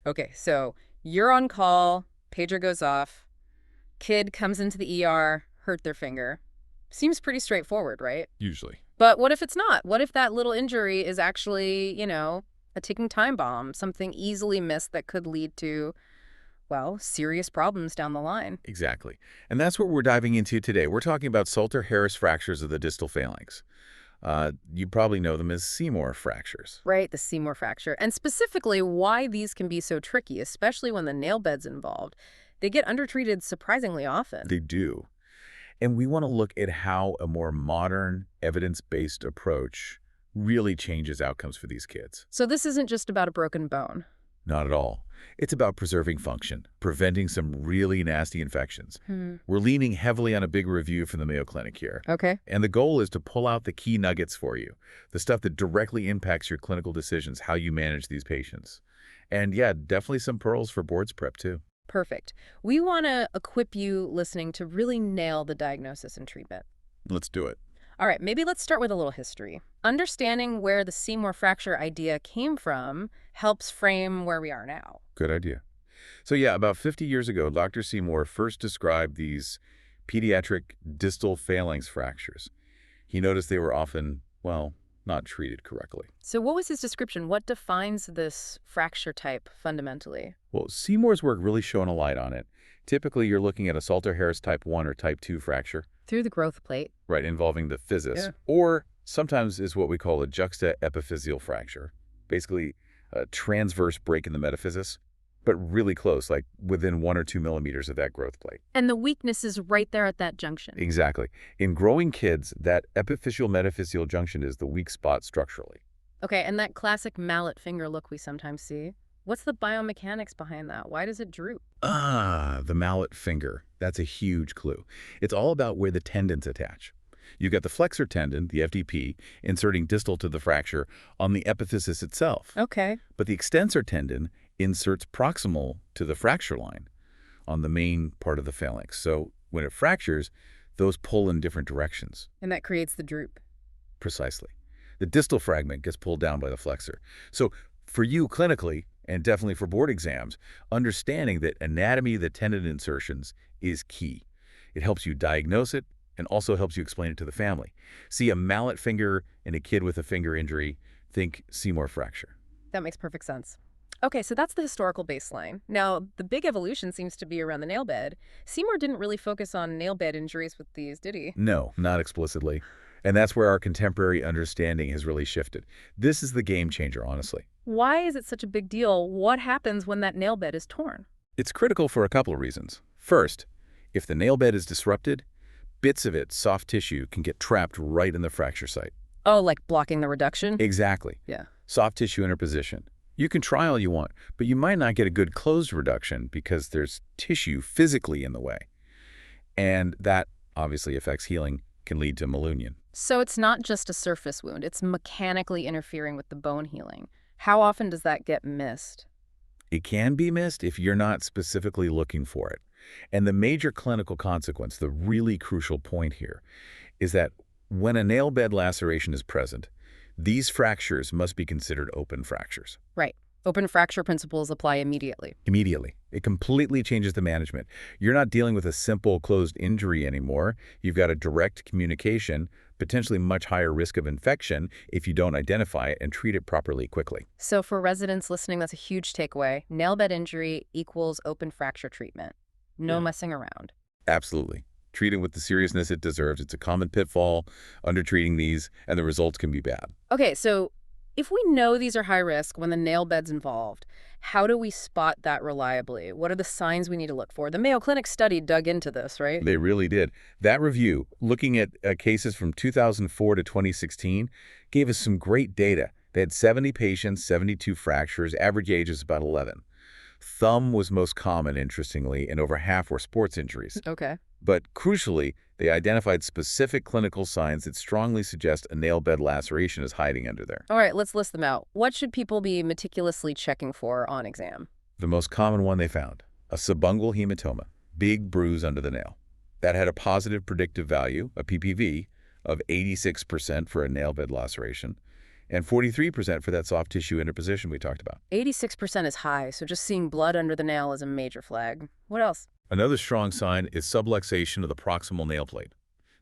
Okay, so you're on call, pager goes off, kid comes into the ER, hurt their finger. Seems pretty straightforward, right? Usually. But what if it's not? What if that little injury is actually, a ticking time bomb, something easily missed that could lead to, well, serious problems down the line? Exactly. And that's what we're diving into today. We're talking about Salter-Harris fractures of the distal phalanx. You probably know them as Seymour fractures. Right, the Seymour fracture. And specifically, why these can be so tricky, especially when the nail bed's involved. They get undertreated surprisingly often. They do. And we want to look at how a more modern, evidence-based approach really changes outcomes for these kids. So this isn't just about a broken bone. Not at all. It's about preserving function, preventing some really nasty infections. We're leaning heavily on a big review from the Mayo Clinic here. Okay. And the goal is to pull out the key nuggets for you, the stuff that directly impacts your clinical decisions, how you manage these patients. And yeah, definitely some pearls for boards prep too. Perfect. We want to equip you listening to really nail the diagnosis and treatment. Let's do it. All right, maybe let's start with a little history. Understanding where the Seymour fracture idea came from helps frame where we are now. Good idea. So yeah, about 50 years ago, Dr. Seymour first described these pediatric distal phalanx fractures. He noticed they were often, well, not treated correctly. So what was his description? What defines this fracture type fundamentally? Well, Seymour's work really shone a light on it. Typically, you're looking at a Salter-Harris type 1 or type 2 fracture. Through the growth plate. Right, involving the physis. Yeah. Or sometimes is what we call a juxta-epiphyseal fracture. Basically, a transverse break in the metaphysis, but really close, like within 1 or 2 millimeters of that growth plate. And the weakness is right there at that junction. Exactly. In growing kids, that epiphyseal-metaphyseal junction is the weak spot structurally. Okay, and that classic mallet finger look we sometimes see. What's the biomechanics behind that? Why does it droop? The mallet finger. That's a huge clue. It's all about where the tendons attach. You've got the flexor tendon, the FDP, inserting distal to the fracture on the epiphysis itself. Okay. But the extensor tendon inserts proximal to the fracture line on the main part of the phalanx. So when it fractures, those pull in different directions. And that creates the droop. Precisely. The distal fragment gets pulled down by the flexor. So for you clinically, and definitely for board exams, understanding that anatomy of the tendon insertions is key. It helps you diagnose it and also helps you explain it to the family. See a mallet finger in a kid with a finger injury, think Seymour fracture. That makes perfect sense. Okay, so that's the historical baseline. Now, the big evolution seems to be around the nail bed. Seymour didn't really focus on nail bed injuries with these, did he? No, not explicitly. And that's where our contemporary understanding has really shifted. This is the game changer, honestly. Why is it such a big deal? What happens when that nail bed is torn? It's critical for a couple of reasons. First, if the nail bed is disrupted, bits of its soft tissue can get trapped right in the fracture site. Oh, like blocking the reduction? Exactly. Yeah. Soft tissue interposition. You can try all you want, but you might not get a good closed reduction because there's tissue physically in the way. And that obviously affects healing, can lead to malunion. So it's not just a surface wound, it's mechanically interfering with the bone healing. How often does that get missed? It can be missed if you're not specifically looking for it. And the major clinical consequence, the really crucial point here, is that when a nail bed laceration is present, these fractures must be considered open fractures. Right. Open fracture principles apply immediately. Immediately. It completely changes the management. You're not dealing with a simple closed injury anymore. You've got a direct communication, potentially much higher risk of infection if you don't identify it and treat it properly quickly. So for residents listening, that's a huge takeaway. Nail bed injury equals open fracture treatment. No messing around. Absolutely. Treat it with the seriousness it deserves. It's a common pitfall, undertreating these, and the results can be bad. Okay, so if we know these are high risk when the nail bed's involved, how do we spot that reliably? What are the signs we need to look for? The Mayo Clinic study dug into this, right? They really did. That review, looking at cases from 2004 to 2016, gave us some great data. They had 70 patients, 72 fractures, average age is about 11. Thumb was most common, interestingly, and over half were sports injuries. Okay. But crucially, they identified specific clinical signs that strongly suggest a nail bed laceration is hiding under there. All right, let's list them out. What should people be meticulously checking for on exam? The most common one they found, a subungual hematoma, big bruise under the nail. That had a positive predictive value, a PPV, of 86% for a nail bed laceration. and 43% for that soft tissue interposition we talked about. 86% is high, so just seeing blood under the nail is a major flag. What else? Another strong sign is subluxation of the proximal nail plate.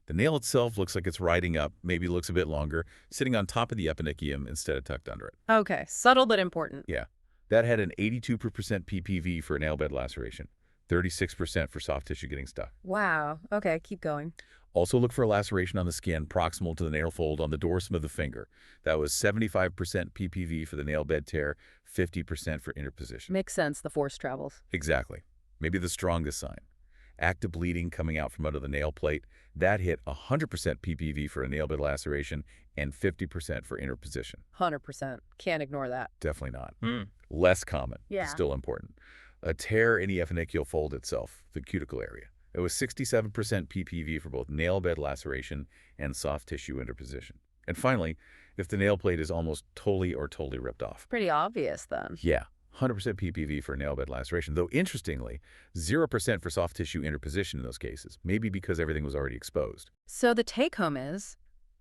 The nail itself looks like it's riding up, maybe looks a bit longer, sitting on top of the eponychium instead of tucked under it. Okay, subtle but important. Yeah, that had an 82% PPV for a nail bed laceration, 36% for soft tissue getting stuck. Wow. Okay, keep going. Also look for a laceration on the skin proximal to the nail fold on the dorsum of the finger. That was 75% PPV for the nail bed tear, 50% for interposition. Makes sense, the force travels. Exactly. Maybe the strongest sign. Active bleeding coming out from under the nail plate. That hit 100% PPV for a nail bed laceration and 50% for interposition. 100%. Can't ignore that. Definitely not. Less common. Yeah. Still important. A tear in the eponychial fold itself, the cuticle area. It was 67% PPV for both nail bed laceration and soft tissue interposition. And finally, if the nail plate is almost totally ripped off. Pretty obvious then. Yeah, 100% PPV for nail bed laceration, though interestingly, 0% for soft tissue interposition in those cases, maybe because everything was already exposed. So the take-home is,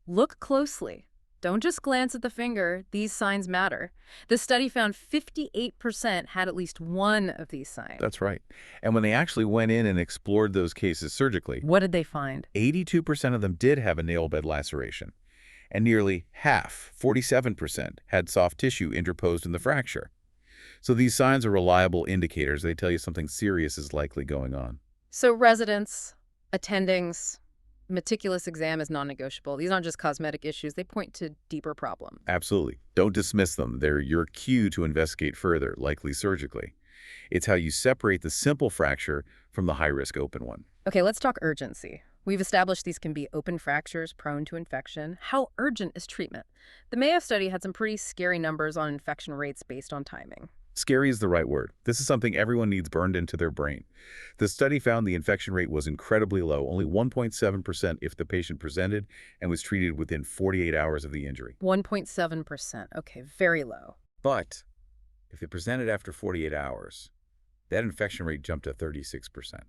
look closely. Don't just glance at the finger. These signs matter. The study found 58% had at least one of these signs. That's right. And when they actually went in and explored those cases surgically, What did they find? 82% of them did have a nail bed laceration, and nearly half, 47%, had soft tissue interposed in the fracture. So these signs are reliable indicators. They tell you something serious is likely going on. So residents, attendings, meticulous exam is non-negotiable. These aren't just cosmetic issues. They point to deeper problems. Absolutely. Don't dismiss them. They're your cue to investigate further, likely surgically. It's how you separate the simple fracture from the high-risk open one. Okay, let's talk urgency. We've established these can be open fractures prone to infection. How urgent is treatment? The Mayo study had some pretty scary numbers on infection rates based on timing. Scary is the right word. This is something everyone needs burned into their brain. The study found the infection rate was incredibly low, only 1.7% if the patient presented and was treated within 48 hours of the injury. 1.7%. Okay, very low. But if they presented after 48 hours, that infection rate jumped to 36%.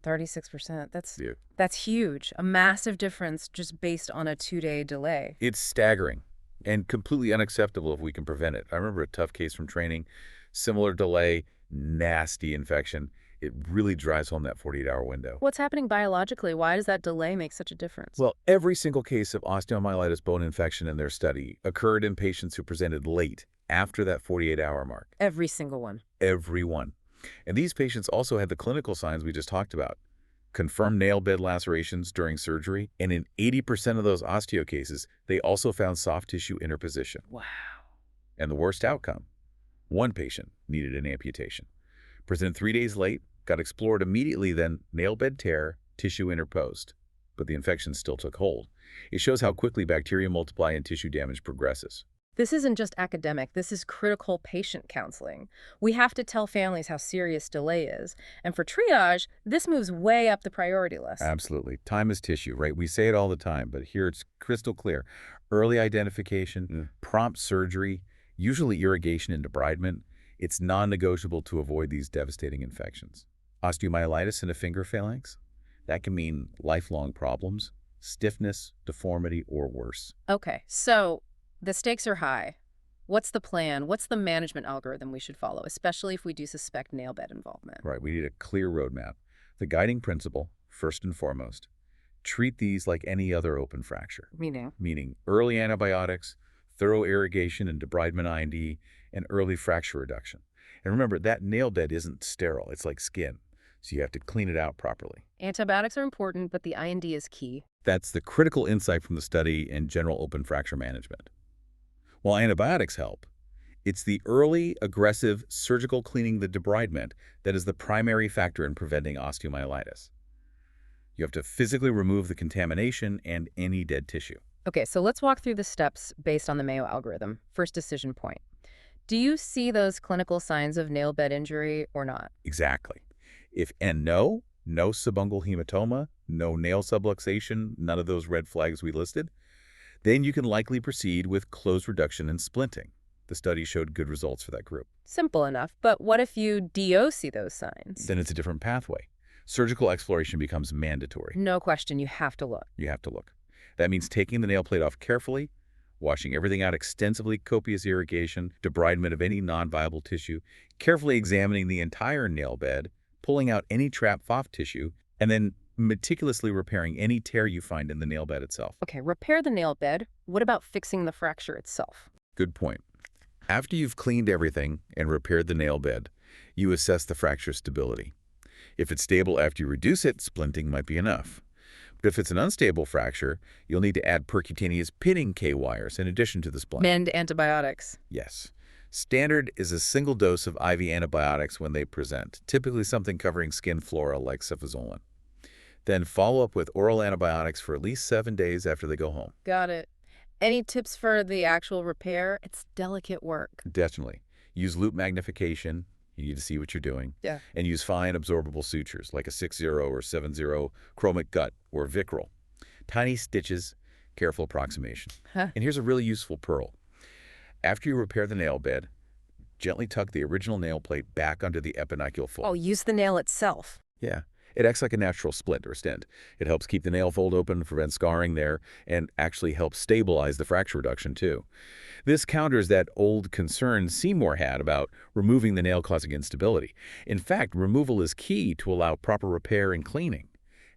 36%. Yeah. That's huge. A massive difference just based on a 2-day delay. It's staggering and completely unacceptable if we can prevent it. I remember a tough case from training, similar delay, nasty infection. It really drives home that 48-hour window. What's happening biologically? Why does that delay make such a difference? Well, every single case of osteomyelitis bone infection in their study occurred in patients who presented late after that 48-hour mark. Every single one. Every one. And these patients also had the clinical signs we just talked about. Confirmed nail bed lacerations during surgery, and in 80% of those osteo cases, they also found soft tissue interposition. Wow. And the worst outcome, one patient needed an amputation. Presented 3 days late, got explored immediately, then nail bed tear, tissue interposed. But the infection still took hold. It shows how quickly bacteria multiply and tissue damage progresses. This isn't just academic. This is critical patient counseling. We have to tell families how serious delay is. And for triage, this moves way up the priority list. Absolutely. Time is tissue, right? We say it all the time, but here it's crystal clear. Early identification, prompt surgery, usually irrigation and debridement. It's non-negotiable to avoid these devastating infections. Osteomyelitis in a finger phalanx? That can mean lifelong problems, stiffness, deformity, or worse. Okay, so the stakes are high. What's the plan? What's the management algorithm we should follow, especially if we do suspect nail bed involvement? Right, we need a clear roadmap. The guiding principle, first and foremost, treat these like any other open fracture. Meaning early antibiotics, thorough irrigation and debridement IND, and early fracture reduction. And remember, that nail bed isn't sterile. It's like skin, so you have to clean it out properly. Antibiotics are important, but the IND is key. That's the critical insight from the study in general open fracture management. While antibiotics help, it's the early, aggressive, surgical cleaning, the debridement, that is the primary factor in preventing osteomyelitis. You have to physically remove the contamination and any dead tissue. Okay, so let's walk through the steps based on the Mayo algorithm. First decision point. Do you see those clinical signs of nail bed injury or not? Exactly. If and no subungual hematoma, no nail subluxation, none of those red flags we listed, then you can likely proceed with closed reduction and splinting. The study showed good results for that group. Simple enough, but what if you DO see those signs? Then it's a different pathway. Surgical exploration becomes mandatory. No question, you have to look. You have to look. That means taking the nail plate off carefully, washing everything out extensively, copious irrigation, debridement of any non-viable tissue, carefully examining the entire nail bed, pulling out any trapped soft tissue, and then meticulously repairing any tear you find in the nail bed itself. Okay, repair the nail bed. What about fixing the fracture itself? Good point. After you've cleaned everything and repaired the nail bed, you assess the fracture stability. If it's stable after you reduce it, splinting might be enough. But if it's an unstable fracture, you'll need to add percutaneous pinning K-wires in addition to the splint. Mend antibiotics. Yes. Standard is a single dose of IV antibiotics when they present, typically something covering skin flora like cefazolin. Then follow up with oral antibiotics for at least 7 days after they go home. Got it. Any tips for the actual repair? It's delicate work. Definitely. Use loop magnification. You need to see what you're doing. Yeah. And use fine absorbable sutures like a 6-0 or 7-0 chromic gut or Vicryl. Tiny stitches, careful approximation. Huh. And here's a really useful pearl. After you repair the nail bed, gently tuck the original nail plate back under the epinocule fold. Oh, use the nail itself. Yeah. It acts like a natural splint or stent. It helps keep the nail fold open, prevent scarring there, and actually helps stabilize the fracture reduction too. This counters that old concern Seymour had about removing the nail causing instability. In fact, removal is key to allow proper repair and cleaning,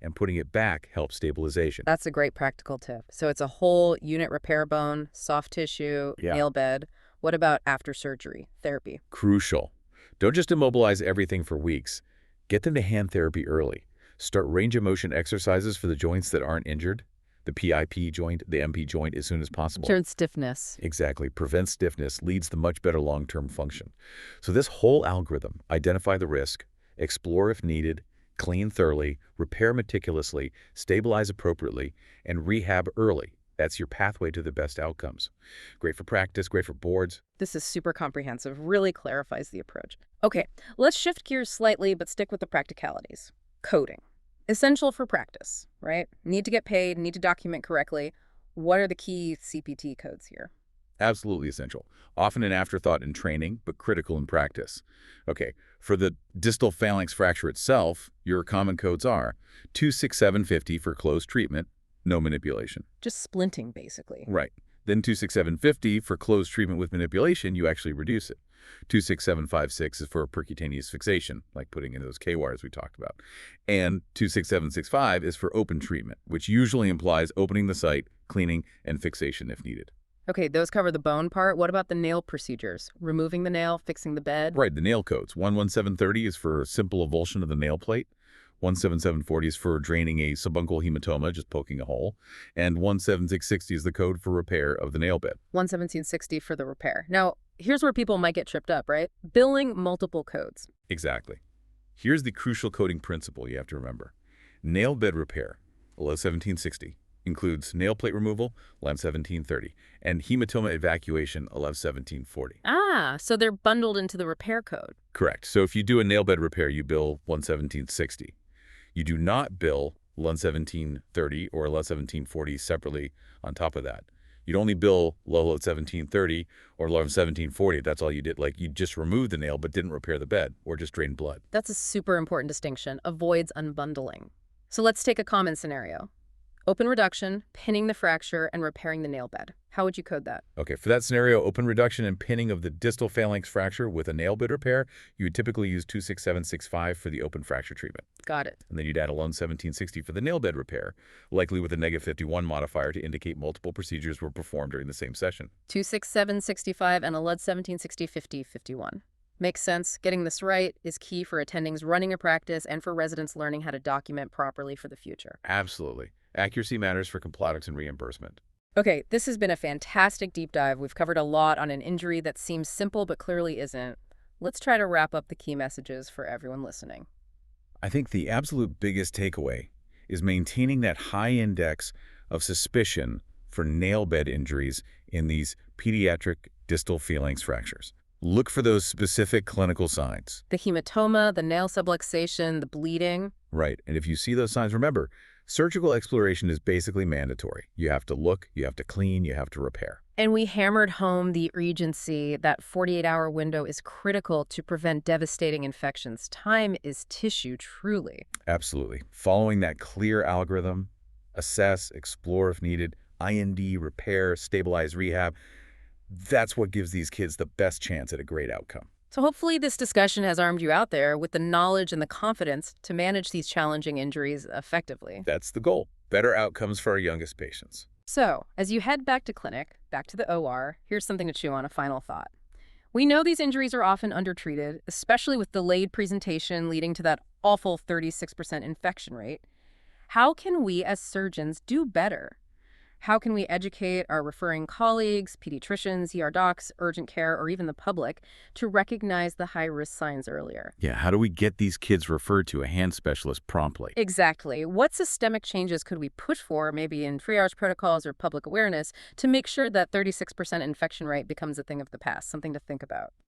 and putting it back helps stabilization. That's a great practical tip. So it's a whole unit repair bone, soft tissue, Yeah. nail bed. What about after surgery, therapy? Crucial. Don't just immobilize everything for weeks. Get them to hand therapy early. Start range of motion exercises for the joints that aren't injured, the PIP joint, the MP joint, as soon as possible. Turn stiffness. Exactly. Prevent stiffness, leads to much better long-term function. So this whole algorithm, identify the risk, explore if needed, clean thoroughly, repair meticulously, stabilize appropriately, and rehab early. That's your pathway to the best outcomes. Great for practice, great for boards. This is super comprehensive, really clarifies the approach. Okay, let's shift gears slightly, but stick with the practicalities. Coding. Essential for practice, right? Need to get paid, need to document correctly. What are the key CPT codes here? Absolutely essential. Often an afterthought in training, but critical in practice. Okay, for the distal phalanx fracture itself, your common codes are 26750 for closed treatment, no manipulation. Just splinting, basically. Right. Then 26750 for closed treatment with manipulation, you actually reduce it. 26756 is for percutaneous fixation, like putting in those K-wires we talked about. And 26765 is for open treatment, which usually implies opening the site, cleaning, and fixation if needed. Okay, those cover the bone part. What about the nail procedures? Removing the nail, fixing the bed? Right, the nail codes. 11730 is for simple avulsion of the nail plate. 17740 is for draining a subungual hematoma, just poking a hole. And 17660 is the code for repair of the nail bed. 11760 for the repair. Now, here's where people might get tripped up, right? Billing multiple codes. Exactly. Here's the crucial coding principle you have to remember. Nail bed repair, 11760, includes nail plate removal, 11730, and hematoma evacuation, 11740. Ah, so they're bundled into the repair code. Correct. So if you do a nail bed repair, you bill 11760. You do not bill 11730 or 11740 separately on top of that. You'd only bill 11730 or 11740. That's all you did. Like you just removed the nail but didn't repair the bed or just drained blood. That's a super important distinction. Avoids unbundling. So let's take a common scenario. Open reduction, pinning the fracture, and repairing the nail bed. How would you code that? Okay, for that scenario, open reduction and pinning of the distal phalanx fracture with a nail bed repair, you would typically use 26765 for the open fracture treatment. Got it. And then you'd add a 11760 for the nail bed repair, likely with a -51 modifier to indicate multiple procedures were performed during the same session. 26765 and a lead 1760 50 51. Makes sense. Getting this right is key for attendings running a practice and for residents learning how to document properly for the future. Absolutely. Accuracy matters for compliance and reimbursement. Okay, this has been a fantastic deep dive. We've covered a lot on an injury that seems simple but clearly isn't. Let's try to wrap up the key messages for everyone listening. I think the absolute biggest takeaway is maintaining that high index of suspicion for nail bed injuries in these pediatric distal phalanx fractures. Look for those specific clinical signs. The hematoma, the nail subluxation, the bleeding. Right, and if you see those signs, remember, surgical exploration is basically mandatory. You have to look, you have to clean, you have to repair. And we hammered home the urgency. That 48-hour window is critical to prevent devastating infections. Time is tissue, truly. Absolutely. Following that clear algorithm, assess, explore if needed, IND, repair, stabilize, rehab. That's what gives these kids the best chance at a great outcome. So hopefully this discussion has armed you out there with the knowledge and the confidence to manage these challenging injuries effectively. That's the goal. Better outcomes for our youngest patients. So, as you head back to clinic, back to the OR, here's something to chew on, a final thought. We know these injuries are often undertreated, especially with delayed presentation leading to that awful 36% infection rate. How can we as surgeons do better? How can we educate our referring colleagues, pediatricians, ER docs, urgent care, or even the public to recognize the high-risk signs earlier? Yeah, how do we get these kids referred to a hand specialist promptly? Exactly. What systemic changes could we push for, maybe in triage protocols or public awareness, to make sure that 36% infection rate becomes a thing of the past, something to think about?